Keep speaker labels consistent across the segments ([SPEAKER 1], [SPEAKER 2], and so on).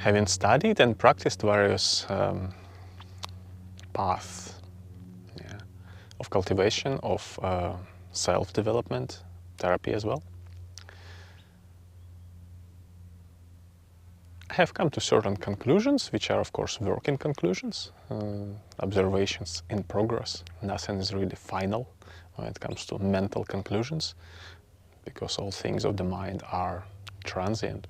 [SPEAKER 1] Having studied and practiced various paths of cultivation, of self-development, therapy as well, I have come to certain conclusions, which are of course working conclusions, observations in progress. Nothing is really final when it comes to mental conclusions, because all things of the mind are transient,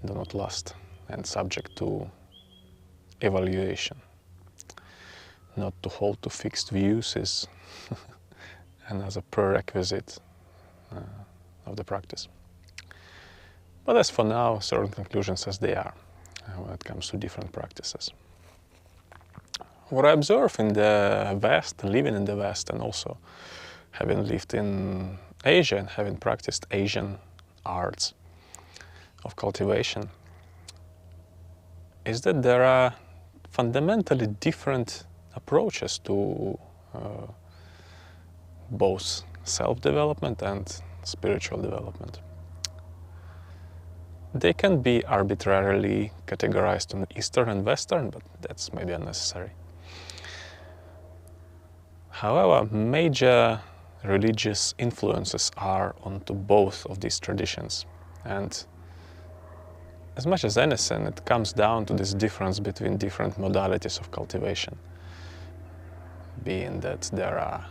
[SPEAKER 1] do not last, and subject to evaluation. Not to hold to fixed views is another prerequisite of the practice. But as for now, certain conclusions as they are when it comes to different practices. What I observe in the West, living in the West, and also having lived in Asia and having practiced Asian arts of cultivation, is that there are fundamentally different approaches to both self-development and spiritual development. They can be arbitrarily categorized in Eastern and Western, but that's maybe unnecessary. However, major religious influences are onto both of these traditions. And as much as anything, it comes down to this difference between different modalities of cultivation. Being that there are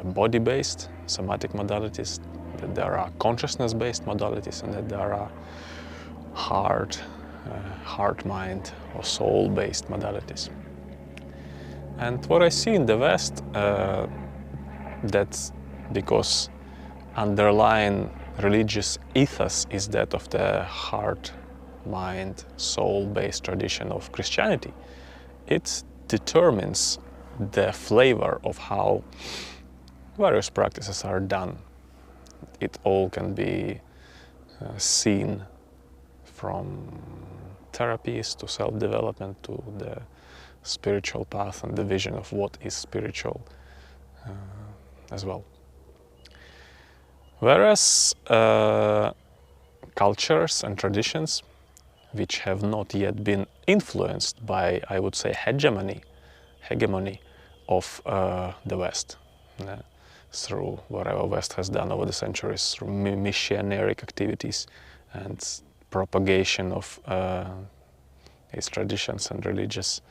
[SPEAKER 1] body-based somatic modalities, that there are consciousness-based modalities, and that there are heart, mind, or soul-based modalities. And what I see in the West, that because underlying religious ethos is that of the heart, mind, soul-based tradition of Christianity, it determines the flavor of how various practices are done. It all can be seen from therapies to self-development to the spiritual path and the vision of what is spiritual as well. Whereas cultures and traditions which have not yet been influenced by, I would say, hegemony of the West, through whatever West has done over the centuries, through missionary activities and propagation of its traditions and religious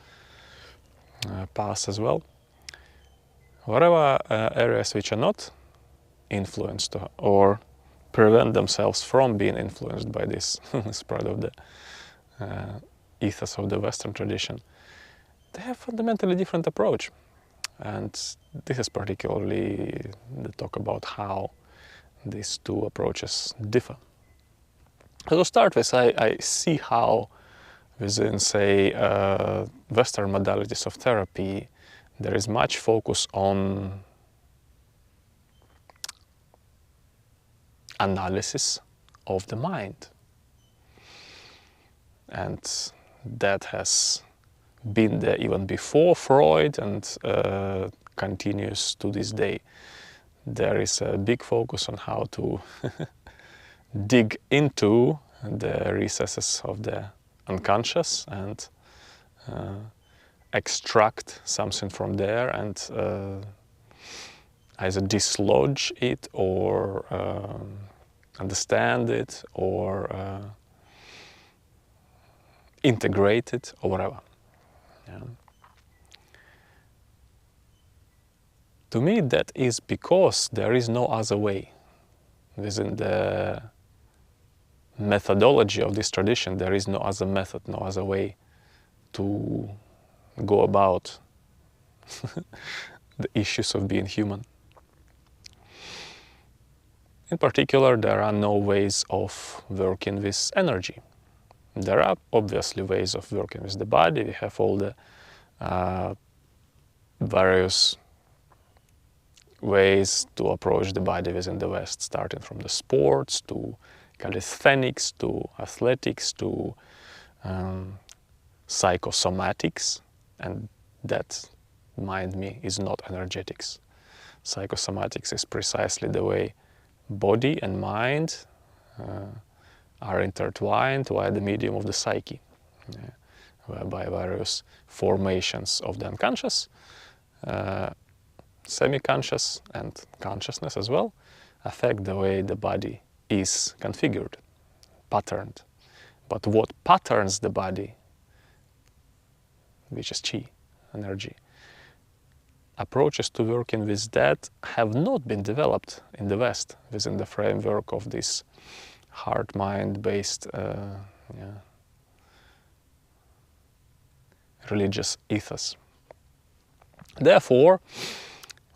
[SPEAKER 1] paths as well. Whatever areas which are not influenced or prevent themselves from being influenced by this spread of the ethos of the Western tradition, they have fundamentally different approach. And this is particularly the talk about how these two approaches differ. So to start with, I see how within, say, Western modalities of therapy, there is much focus on analysis of the mind. And that has been there even before Freud and continues to this day. There is a big focus on how to dig into the recesses of the unconscious and extract something from there and either dislodge it or understand it or integrate it or whatever. Yeah. To me, that is because there is no other way. Within the methodology of this tradition, there is no other method, no other way to go about the issues of being human. In particular, there are no ways of working with energy. There are obviously ways of working with the body. We have all the various ways to approach the body within the West, starting from the sports to calisthenics to athletics to psychosomatics, and that, mind me, is not energetics. Psychosomatics is precisely the way body and mind are intertwined via the medium of the psyche. yeah, whereby various formations of the unconscious, semi-conscious and consciousness as well, affect the way the body is configured, patterned. But what patterns the body, which is chi, energy, approaches to working with that have not been developed in the West within the framework of this heart-mind-based religious ethos. Therefore,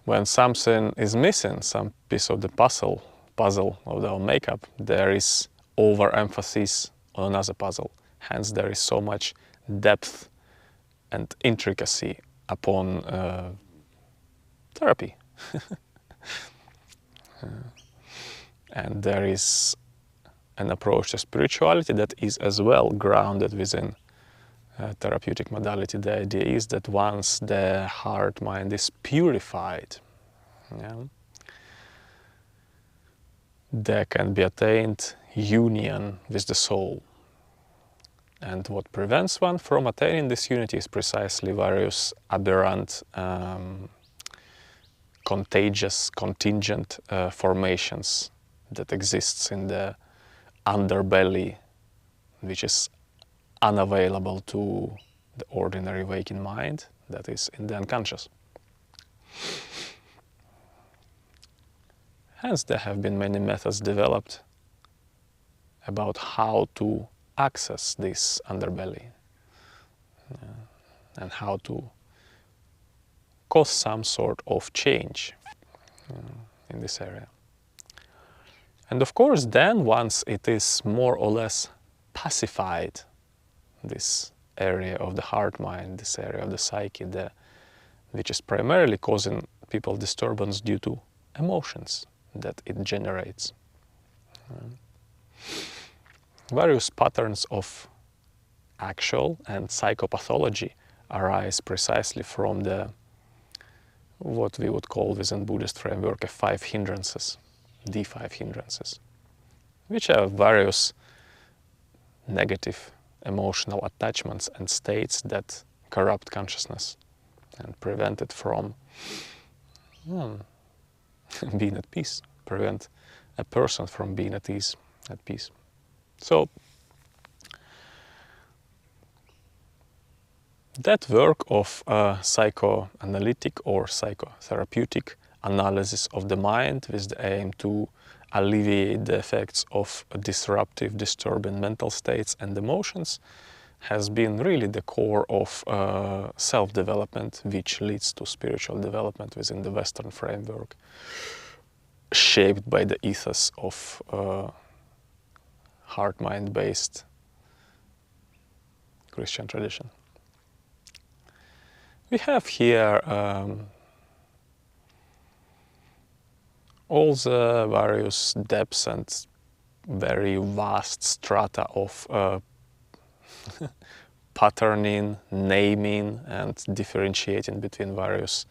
[SPEAKER 1] when something is missing, some piece of the puzzle of our makeup, there is overemphasis on another puzzle. Hence, there is so much depth and intricacy upon therapy. And there is an approach to spirituality that is as well grounded within therapeutic modality. The idea is that once the heart mind is purified, yeah, there can be attained union with the soul. And what prevents one from attaining this unity is precisely various aberrant, contagious, contingent formations that exists in the underbelly, which is unavailable to the ordinary waking mind, that is in the unconscious. Hence, there have been many methods developed about how to access this underbelly and how to cause some sort of change in this area. And of course, then once it is more or less pacified, this area of the heart mind, this area of the psyche, which is primarily causing people disturbance due to emotions that it generates. Various patterns of actual and psychopathology arise precisely from the what we would call within Buddhist framework the 5 hindrances, the 5 hindrances, which are various negative emotional attachments and states that corrupt consciousness and prevent it from being at peace, prevent a person from being at ease, at peace. So that work of psychoanalytic or psychotherapeutic analysis of the mind with the aim to alleviate the effects of disruptive, disturbing mental states and emotions has been really the core of self-development, which leads to spiritual development within the Western framework, shaped by the ethos of heart-mind-based Christian tradition. We have here all the various depths and very vast strata of patterning, naming, and differentiating between various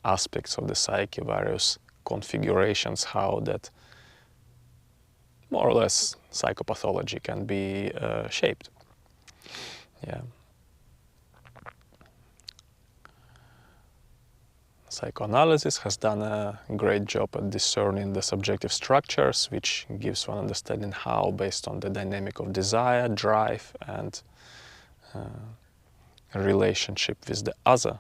[SPEAKER 1] aspects of the psyche, various configurations, how that more or less psychopathology can be shaped. Yeah. Psychoanalysis has done a great job at discerning the subjective structures, which gives one understanding how, based on the dynamic of desire, drive, and relationship with the other,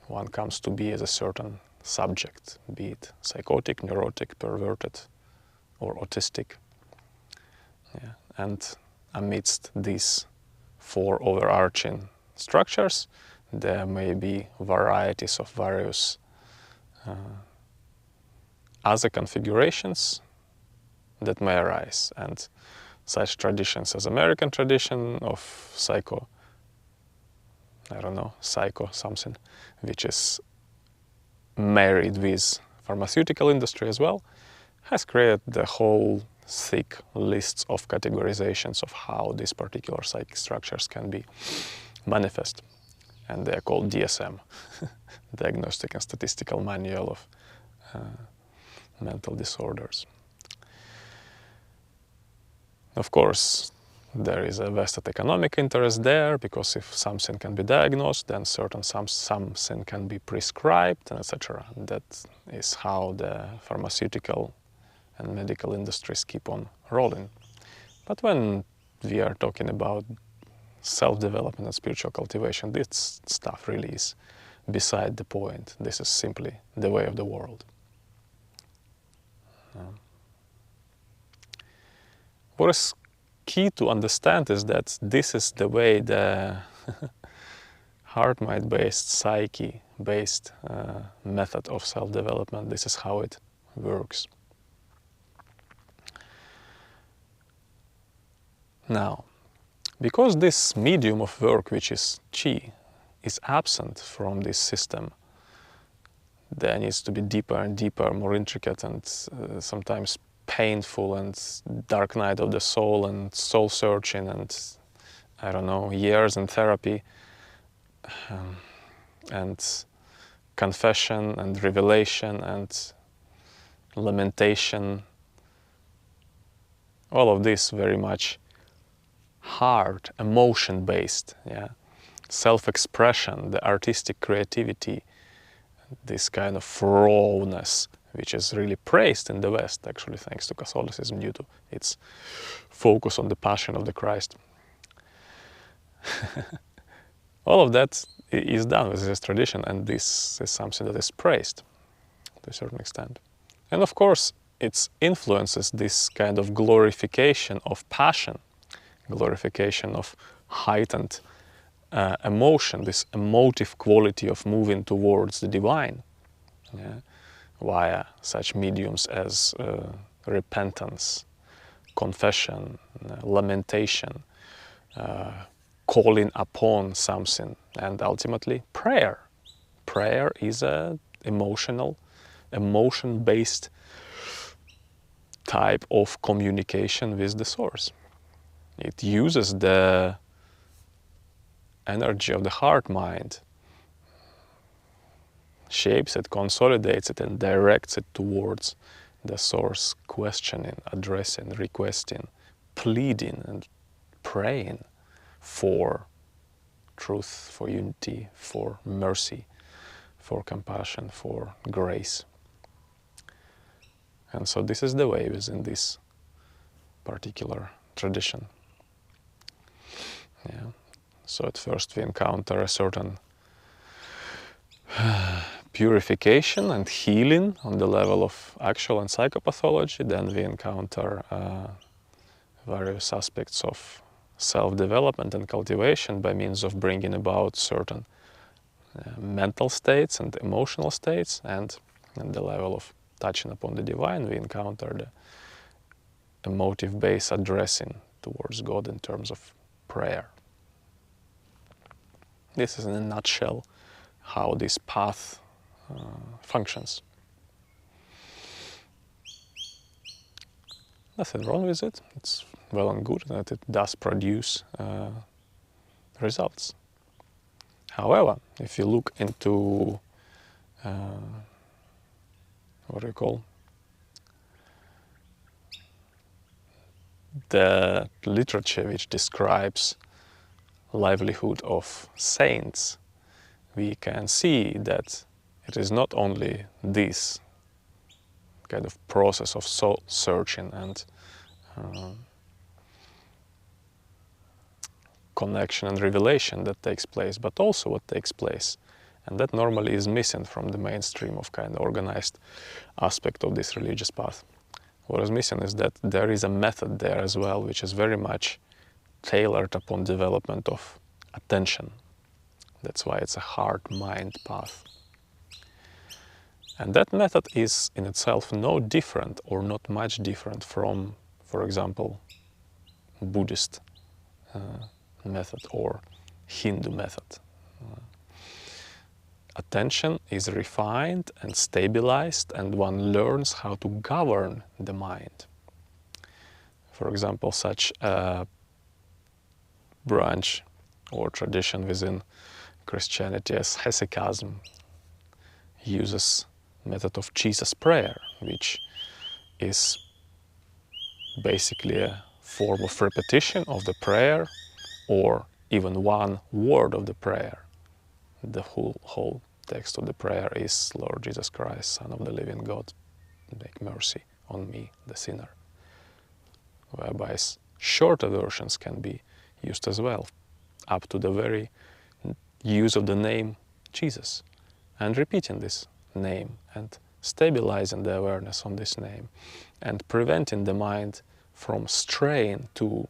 [SPEAKER 1] one comes to be as a certain subject, be it psychotic, neurotic, perverted, or autistic. Yeah. And amidst these 4 overarching structures, there may be varieties of various other configurations that may arise, and such traditions as American tradition of psycho something, which is married with pharmaceutical industry as well, has created the whole thick lists of categorizations of how these particular psychic structures can be manifest. And they are called DSM, Diagnostic and Statistical Manual of Mental Disorders. Of course, there is a vested economic interest there, because if something can be diagnosed, then something can be prescribed, and etc. That is how the pharmaceutical and medical industries keep on rolling. But when we are talking about self-development and spiritual cultivation, this stuff really is beside the point. This is simply the way of the world. What is key to understand is that this is the way the heart-mind-based, psyche-based method of self-development, this is how it works. Now, because this medium of work, which is chi, is absent from this system, there needs to be deeper and deeper, more intricate and sometimes painful and dark night of the soul and soul searching and, I don't know, years in therapy and confession and revelation and lamentation. All of this very much heart, emotion-based, yeah? Self-expression, the artistic creativity, this kind of rawness, which is really praised in the West, actually, thanks to Catholicism, due to its focus on the passion of the Christ. All of that is done with this tradition, and this is something that is praised to a certain extent. And of course, it influences this kind of glorification of passion, glorification of heightened emotion, this emotive quality of moving towards the divine, yeah, via such mediums as repentance, confession, lamentation, calling upon something, and ultimately prayer. Prayer is an emotion-based type of communication with the source. It uses the energy of the heart-mind, shapes it, consolidates it, and directs it towards the source, questioning, addressing, requesting, pleading, and praying for truth, for unity, for mercy, for compassion, for grace. And so this is the way within this particular tradition. Yeah. So at first we encounter a certain purification and healing on the level of actual and psychopathology. Then we encounter various aspects of self-development and cultivation by means of bringing about certain mental states and emotional states. And at the level of touching upon the divine, we encounter the emotive-based addressing towards God in terms of prayer. This is in a nutshell how this path functions. Nothing wrong with it. It's well and good that it does produce results. However, if you look into what do you call the literature which describes livelihood of saints, we can see that it is not only this kind of process of soul searching and connection and revelation that takes place, but also what takes place. And that normally is missing from the mainstream of kind of organized aspect of this religious path. What is missing is that there is a method there as well, which is very much tailored upon development of attention. That's why it's a heart-mind path. And that method is in itself no different or not much different from, for example, Buddhist method or Hindu method. Attention is refined and stabilized, and one learns how to govern the mind. For example, such a branch or tradition within Christianity as hesychasm uses method of Jesus prayer, which is basically a form of repetition of the prayer, or even one word of the prayer. The whole text of the prayer is, Lord Jesus Christ, Son of the living God, make mercy on me, the sinner. Whereby shorter versions can be used as well, up to the very use of the name Jesus, and repeating this name and stabilizing the awareness on this name and preventing the mind from straying to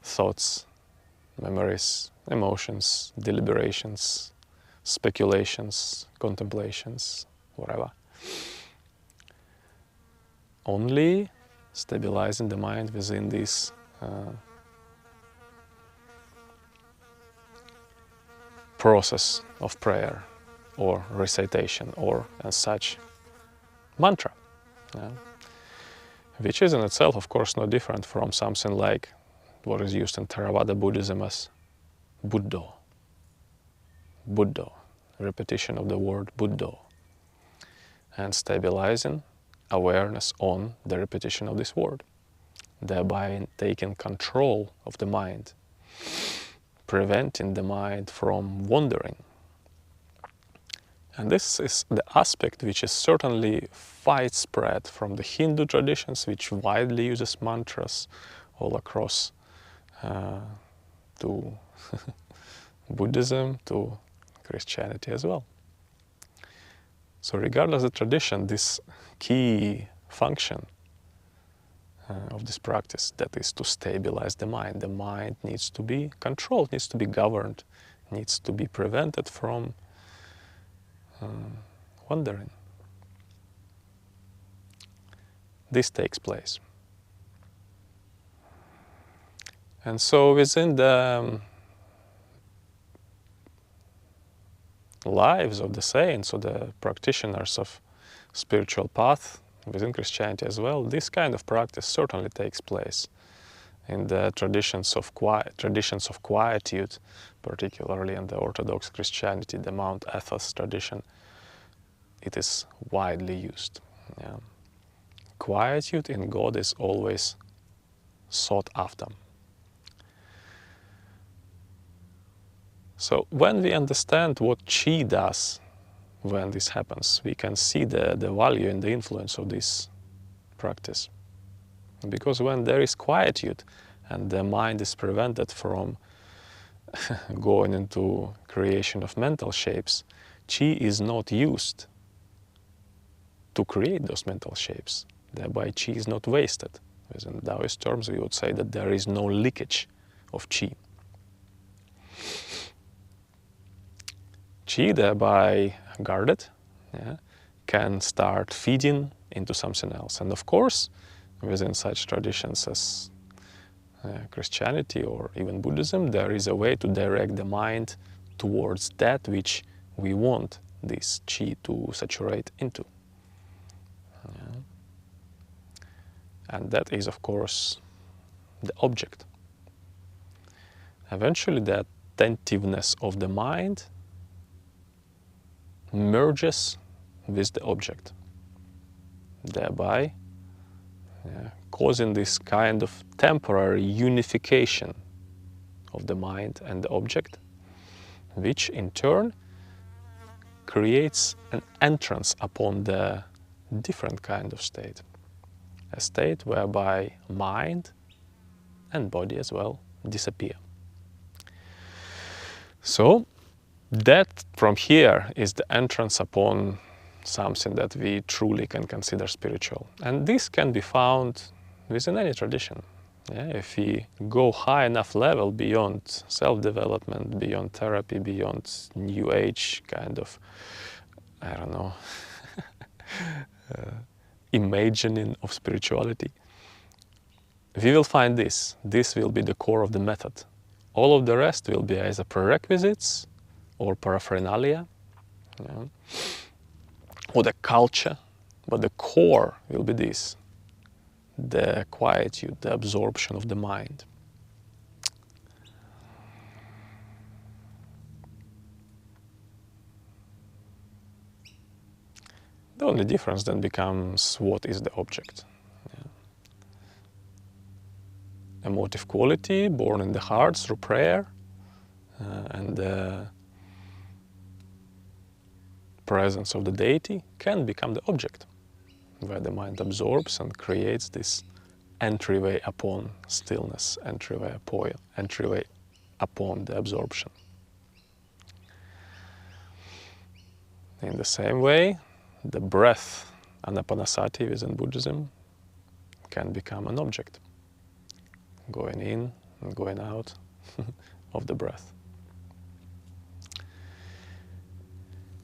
[SPEAKER 1] thoughts, memories, emotions, deliberations, speculations, contemplations, whatever. Only stabilizing the mind within this process of prayer or recitation or as such mantra, yeah, which is in itself, of course, no different from something like what is used in Theravada Buddhism as Buddho. Buddho, repetition of the word Buddho, and stabilizing awareness on the repetition of this word, thereby taking control of the mind, preventing the mind from wandering. And this is the aspect which is certainly widespread from the Hindu traditions, which widely uses mantras all across, to Buddhism, to Christianity as well. So regardless of the tradition, this key function of this practice, that is to stabilize the mind needs to be controlled, needs to be governed, needs to be prevented from wandering. This takes place. And so within the lives of the saints or the practitioners of spiritual path within Christianity as well, this kind of practice certainly takes place. In the traditions of quietude, particularly in the Orthodox Christianity, the Mount Ethos tradition, it is widely used. Yeah. Quietude in God is always sought after. So when we understand what Chi does when this happens, we can see the value and the influence of this practice. Because when there is quietude and the mind is prevented from going into creation of mental shapes, Chi is not used to create those mental shapes. Thereby Chi is not wasted. In Taoist terms, we would say that there is no leakage of Chi. Chi, thereby guarded, yeah, can start feeding into something else. And of course, within such traditions as Christianity or even Buddhism, there is a way to direct the mind towards that which we want this Chi to saturate into. Yeah. And that is, of course, the object. Eventually, the attentiveness of the mind merges with the object, thereby causing this kind of temporary unification of the mind and the object, which in turn creates an entrance upon the different kind of state, a state whereby mind and body as well disappear. So that from here is the entrance upon something that we truly can consider spiritual. And this can be found within any tradition. Yeah? If we go high enough level beyond self-development, beyond therapy, beyond New Age kind of, I don't know, imagining of spirituality, we will find this. This will be the core of the method. All of the rest will be either prerequisites or paraphernalia, yeah, or the culture, but the core will be this, the quietude, the absorption of the mind. The only difference then becomes what is the object. Yeah. emotive quality born in the heart through prayer and the presence of the deity can become the object, where the mind absorbs and creates this entryway upon stillness, entryway upon the absorption. In the same way, the breath, anapanasati within Buddhism, can become an object, going in and going out of the breath.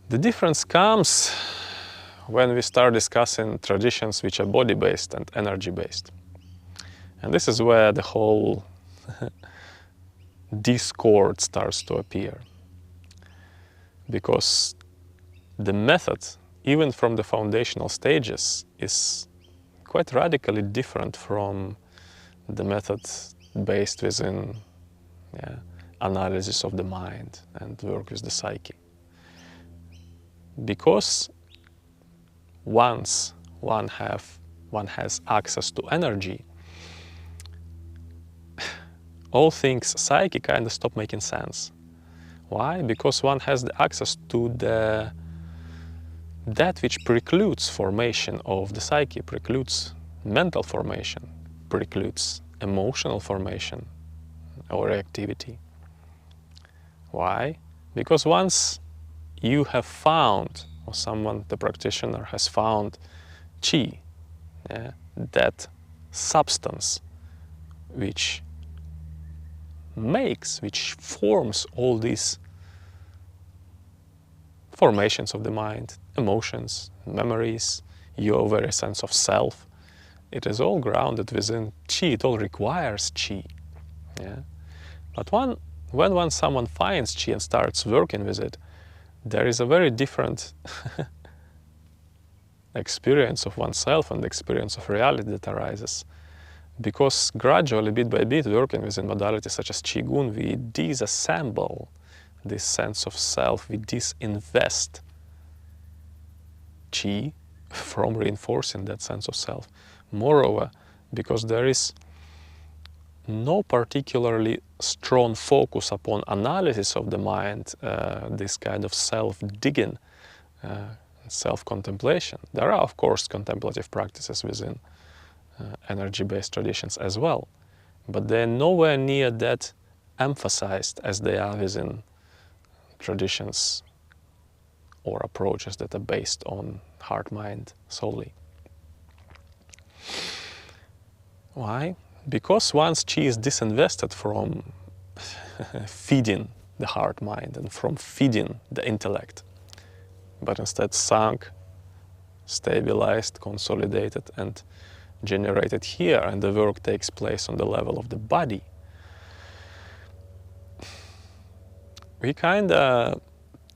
[SPEAKER 1] The difference comes when we start discussing traditions which are body-based and energy-based. And this is where the whole discord starts to appear. Because the method, even from the foundational stages, is quite radically different from the method based within analysis of the mind and work with the psyche. Because once one has access to energy, all things psyche kind of stop making sense. Why? Because one has the access to that which precludes formation of the psyche, precludes mental formation, precludes emotional formation or reactivity. Why? Because once you have found, or someone, the practitioner, has found chi, that substance which forms all these formations of the mind, emotions, memories, your very sense of self, it is all grounded within chi, it all requires chi. But when someone finds chi and starts working with it, there is a very different experience of oneself and experience of reality that arises. Because gradually, bit by bit, working within modalities such as Qigong, we disassemble this sense of self, we disinvest Qi from reinforcing that sense of self. Moreover, because there is no particularly strong focus upon analysis of the mind, this kind of self-digging, self-contemplation. There are, of course, contemplative practices within energy-based traditions as well, but they're nowhere near that emphasized as they are within traditions or approaches that are based on heart-mind solely. Why? Because once chi is disinvested from feeding the heart-mind and from feeding the intellect, but instead sunk, stabilized, consolidated, and generated here, and the work takes place on the level of the body, we kind of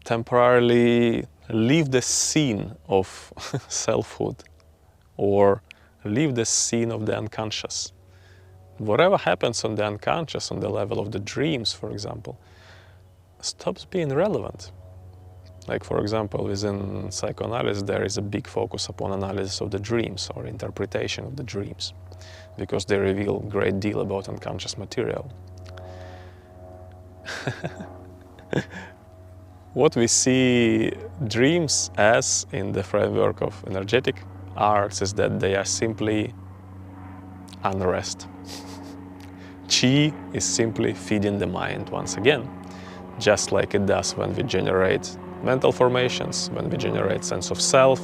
[SPEAKER 1] temporarily leave the scene of selfhood or leave the scene of the unconscious. Whatever happens on the unconscious, on the level of the dreams, for example, stops being relevant. Like, for example, within psychoanalysis, there is a big focus upon analysis of the dreams or interpretation of the dreams, because they reveal a great deal about unconscious material. What we see dreams as in the framework of energetic arts is that they are simply unrest. Chi is simply feeding the mind once again, just like it does when we generate mental formations, when we generate sense of self,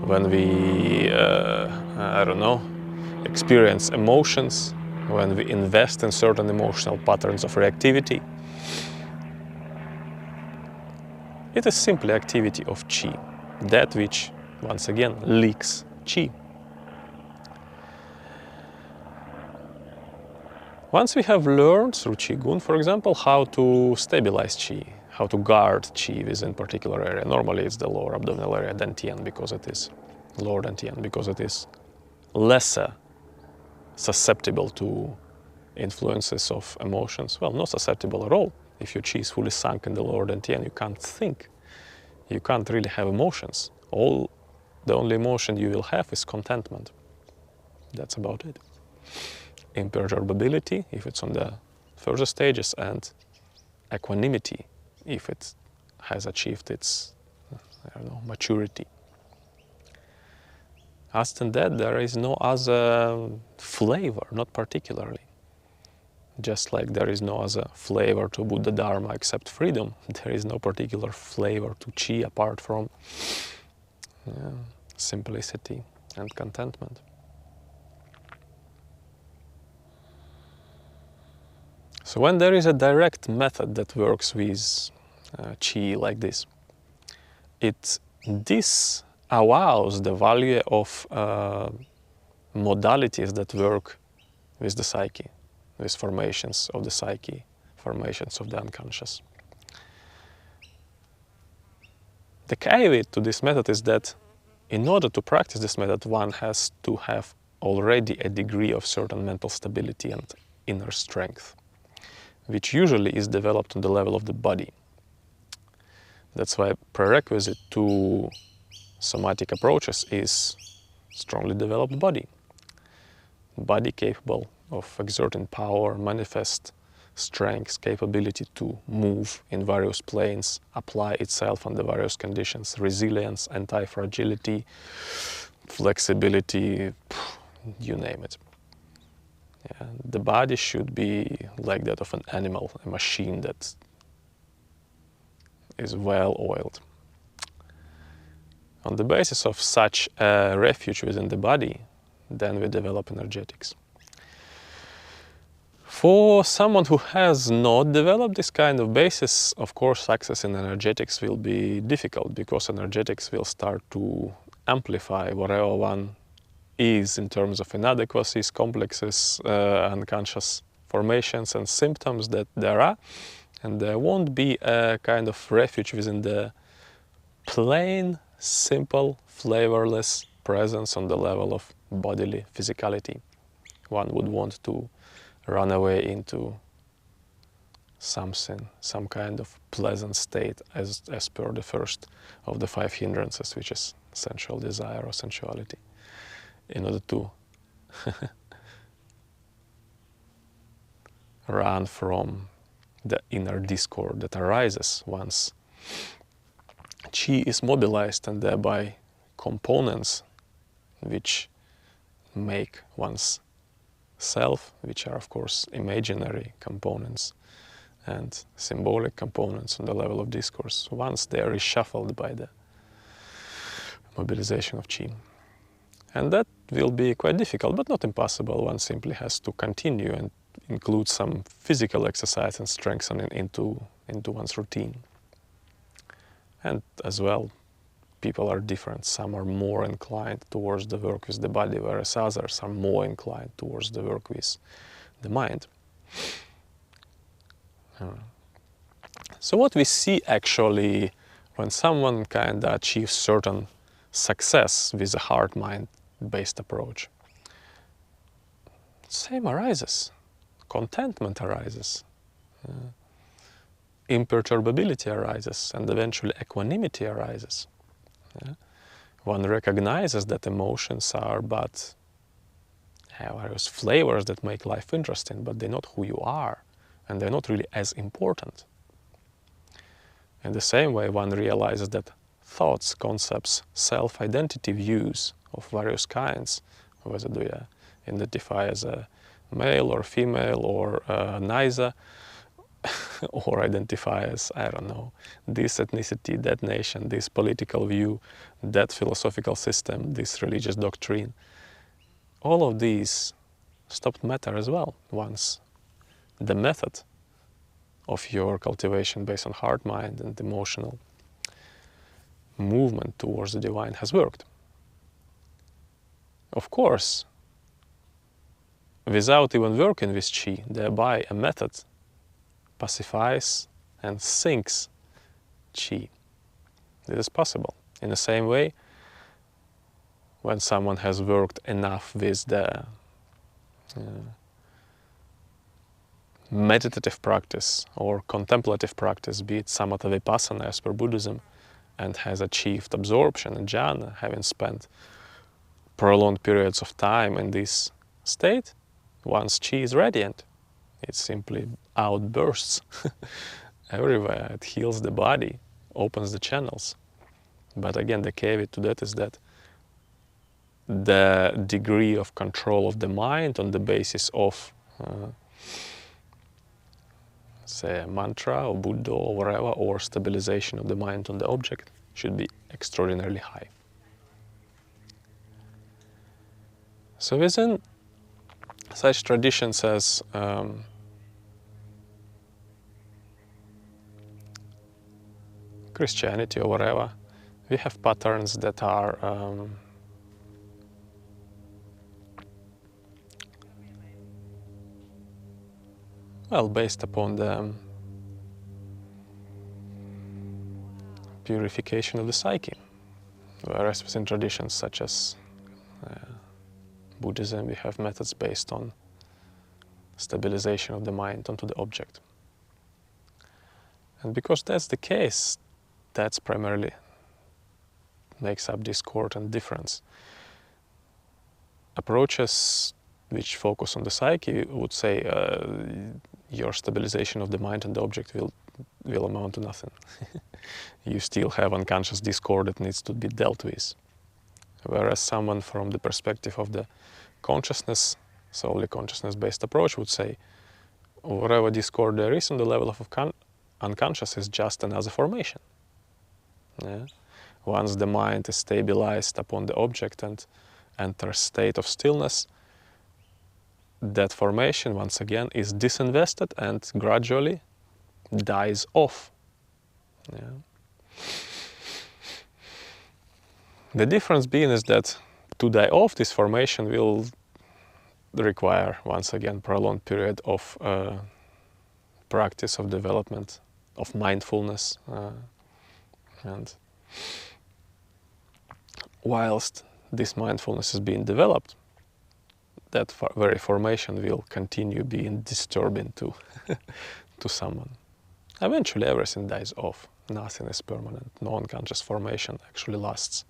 [SPEAKER 1] when we, experience emotions, when we invest in certain emotional patterns of reactivity. It is simply activity of chi, that which, once again, leaks chi. Once we have learned through Qigong, for example, how to stabilize Qi, how to guard Qi within particular area. Normally it's the lower abdominal area, dantian, because it is lower dantian, because it is lesser susceptible to influences of emotions. Well, not susceptible at all. If your Qi is fully sunk in the lower dantian, you can't think. You can't really have emotions. The only emotion you will have is contentment. That's about it. imperturbability, if it's on the further stages, and equanimity, if it has achieved its, I don't know, maturity. Other than that, there is no other flavor, not particularly. Just like there is no other flavor to Buddha Dharma except freedom, there is no particular flavor to Qi apart from simplicity and contentment. So when there is a direct method that works with Qi like this, this allows the value of modalities that work with the psyche, with formations of the psyche, formations of the unconscious. The caveat to this method is that in order to practice this method, one has to have already a degree of certain mental stability and inner strength, which usually is developed on the level of the body. That's why prerequisite to somatic approaches is strongly developed body. Body capable of exerting power, manifest strength, capability to move in various planes, apply itself under various conditions, resilience, anti-fragility, flexibility, you name it. Yeah, the body should be like that of an animal, a machine that is well oiled. On the basis of such a refuge within the body, then we develop energetics. For someone who has not developed this kind of basis, of course, success in energetics will be difficult, because energetics will start to amplify whatever one is in terms of inadequacies, complexes, unconscious formations and symptoms that there are, and there won't be a kind of refuge within the plain, simple, flavorless presence on the level of bodily physicality. One would want to run away into something, some kind of pleasant state, as per the first of the 5 hindrances, which is sensual desire or sensuality, in order to run from the inner discord that arises once Qi is mobilized, and thereby components which make one's self, which are of course imaginary components and symbolic components on the level of discourse, once they are reshuffled by the mobilization of Qi. And that will be quite difficult, but not impossible. One simply has to continue and include some physical exercise and strengthening into one's routine. And as well, people are different. Some are more inclined towards the work with the body, whereas others are more inclined towards the work with the mind. So what we see actually when someone kind of achieves certain success with a heart-mind-based approach, same arises. Contentment arises. Imperturbability arises, and eventually equanimity arises. Yeah? One recognizes that emotions are but various flavors that make life interesting, but they're not who you are, and they're not really as important. In the same way, one realizes that thoughts, concepts, self-identity views of various kinds, whether they identify as a male or female or neither, or identify as, I don't know, this ethnicity, that nation, this political view, that philosophical system, this religious doctrine. All of these stop to matter as well once the method of your cultivation based on heart, mind, and emotional movement towards the divine has worked. Of course, without even working with Qi, thereby a method pacifies and sinks Qi. This is possible. In the same way, when someone has worked enough with the meditative practice or contemplative practice, be it samatha vipassana as per Buddhism, and has achieved absorption and jhana, having spent prolonged periods of time in this state, Once chi is radiant, it simply outbursts everywhere. It heals the body, opens the channels. But again, the caveat to that is that the degree of control of the mind on the basis of, say, a mantra or Buddha or whatever, or stabilization of the mind on the object should be extraordinarily high. So within such traditions as Christianity or whatever, we have patterns that are well, based upon the purification of the psyche. Whereas within traditions such as Buddhism, we have methods based on stabilization of the mind onto the object. And because that's the case, that's primarily makes up discord and difference. Approaches which focus on the psyche would say your stabilization of the mind and the object will amount to nothing. You still have unconscious discord that needs to be dealt with. Whereas someone from the perspective of the consciousness, solely consciousness-based approach would say whatever discord there is on the level of unconscious is just another formation. Yeah? Once the mind is stabilized upon the object and enters state of stillness, that formation once again is disinvested and gradually dies off. Yeah. The difference being is that to die off, this formation will require once again prolonged period of practice of development of mindfulness, and whilst this mindfulness is being developed, that very formation will continue being disturbing to to someone. Eventually everything dies off. Nothing is permanent. No unconscious formation actually lasts.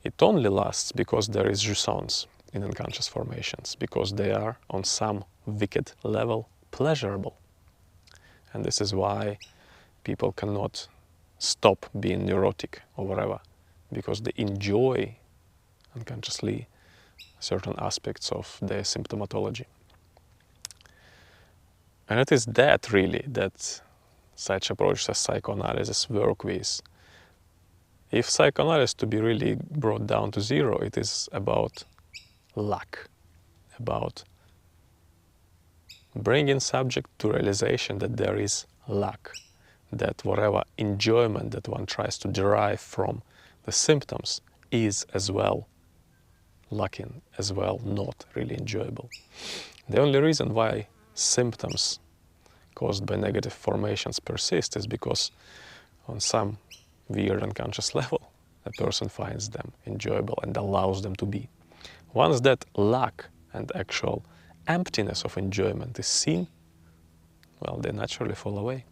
[SPEAKER 1] It only lasts because there is jouissance in unconscious formations, because they are on some wicked level pleasurable. And this is why people cannot stop being neurotic or whatever, because they enjoy unconsciously certain aspects of their symptomatology. And it is that really that such approaches as psychoanalysis work with. If psychoanalysis to be really brought down to zero, it is about luck, about bringing subject to realization that there is luck, that whatever enjoyment that one tries to derive from the symptoms is as well lacking, as well not really enjoyable. The only reason why symptoms caused by negative formations persist is because on some weird unconscious level a person finds them enjoyable and allows them to be. Once that lack and actual emptiness of enjoyment is seen, well, they naturally fall away.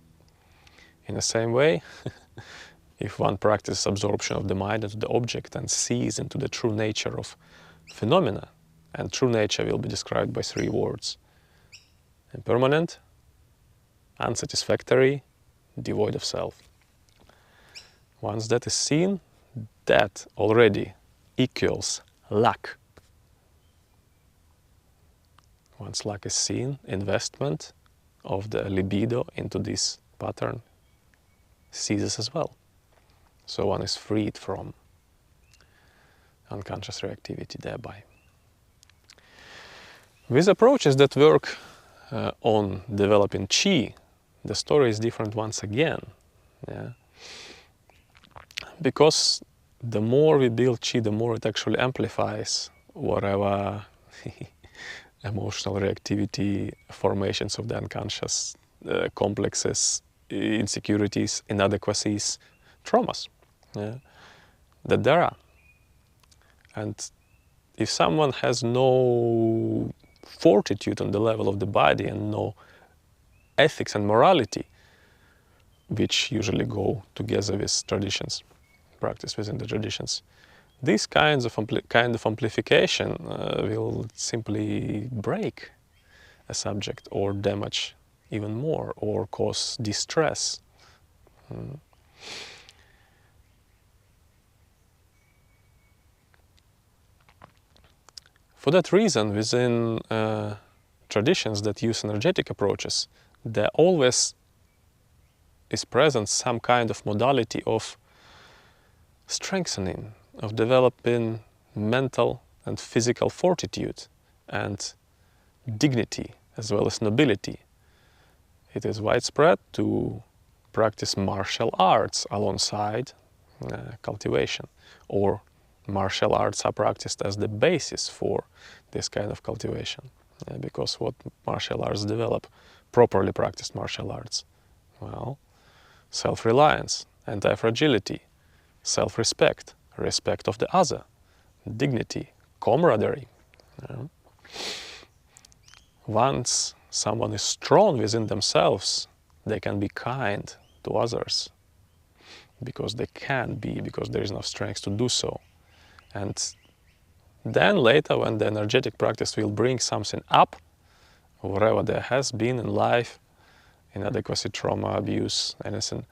[SPEAKER 1] In the same way, if one practices absorption of the mind into the object and sees into the true nature of phenomena, and true nature will be described by 3 words: impermanent, unsatisfactory, devoid of self. Once that is seen, that already equals lack. Once lack is seen, investment of the libido into this pattern ceases as well. So one is freed from unconscious reactivity thereby. With approaches that work on developing chi, the story is different once again. Yeah? Because the more we build chi, the more it actually amplifies whatever emotional reactivity, formations of the unconscious, complexes, insecurities, inadequacies, traumas, yeah, that there are. And if someone has no fortitude on the level of the body and no ethics and morality, which usually go together with traditions, practice within the traditions, these kinds of amplification will simply break a subject, or damage even more, or cause distress. For that reason, within traditions that use energetic approaches, there always is present some kind of modality of strengthening, of developing mental and physical fortitude and dignity as well as nobility. It is widespread to practice martial arts alongside cultivation, or martial arts are practiced as the basis for this kind of cultivation. Because what martial arts develop, properly practiced martial arts? Well, self-reliance, anti-fragility, self-respect, respect of the other, dignity, camaraderie. Once someone is strong within themselves, they can be kind to others, because they can be, because there is enough strength to do so. And then later, when the energetic practice will bring something up, wherever there has been in life, inadequacy, trauma, abuse, anything,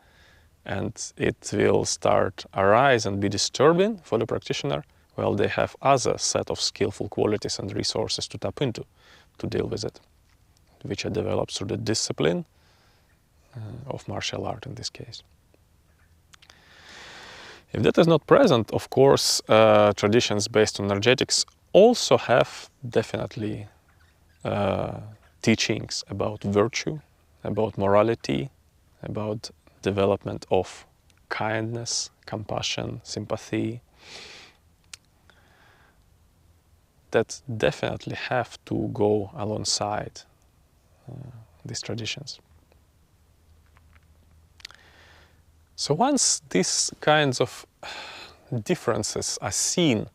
[SPEAKER 1] and it will start arise and be disturbing for the practitioner, well, they have other set of skillful qualities and resources to tap into to deal with it, which are developed through the discipline of martial art in this case. If that is not present, of course, traditions based on energetics also have definitely teachings about virtue, about morality, about development of kindness, compassion, sympathy, that definitely have to go alongside these traditions. So once these kinds of differences are seen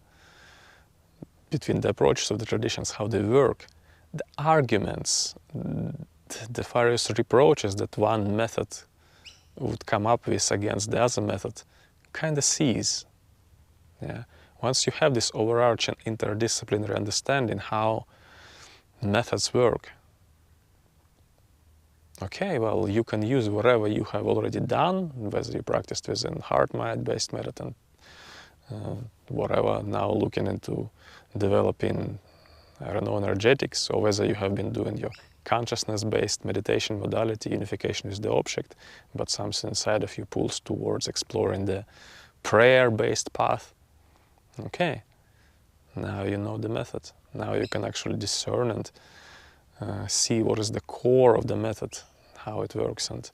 [SPEAKER 1] between the approaches of the traditions, how they work, the arguments, the various reproaches that one method would come up with against the other method kind of cease. Yeah? Once you have this overarching interdisciplinary understanding how methods work, okay, well, you can use whatever you have already done, whether you practiced within heart-mind-based method and whatever, now looking into developing, I don't know, energetics, or whether you have been doing your consciousness-based meditation modality, unification with the object, but something inside of you pulls towards exploring the prayer-based path. Okay, now you know the method. Now you can actually discern and see what is the core of the method, how it works, and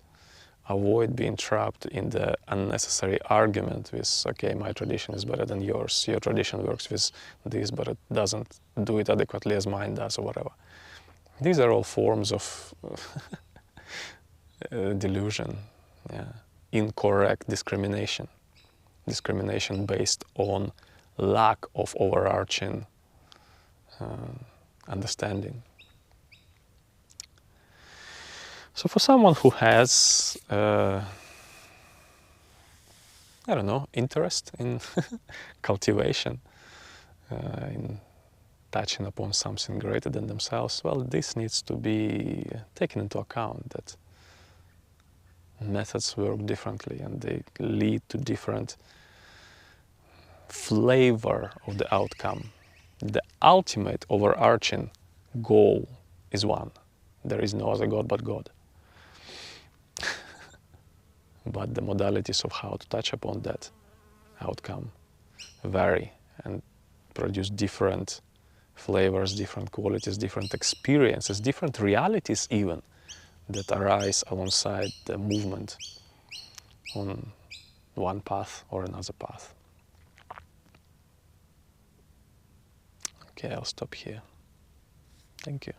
[SPEAKER 1] avoid being trapped in the unnecessary argument with, okay, my tradition is better than yours, your tradition works with this, but it doesn't do it adequately as mine does, or whatever. These are all forms of delusion, yeah. Incorrect discrimination based on lack of overarching understanding. So for someone who has, I don't know, interest in cultivation, in touching upon something greater than themselves, well, this needs to be taken into account, that methods work differently and they lead to different flavor of the outcome. The ultimate overarching goal is one. There is no other God but God. But the modalities of how to touch upon that outcome vary and produce different flavors, different qualities, different experiences, different realities even, that arise alongside the movement on one path or another path. Okay, I'll stop here. Thank you.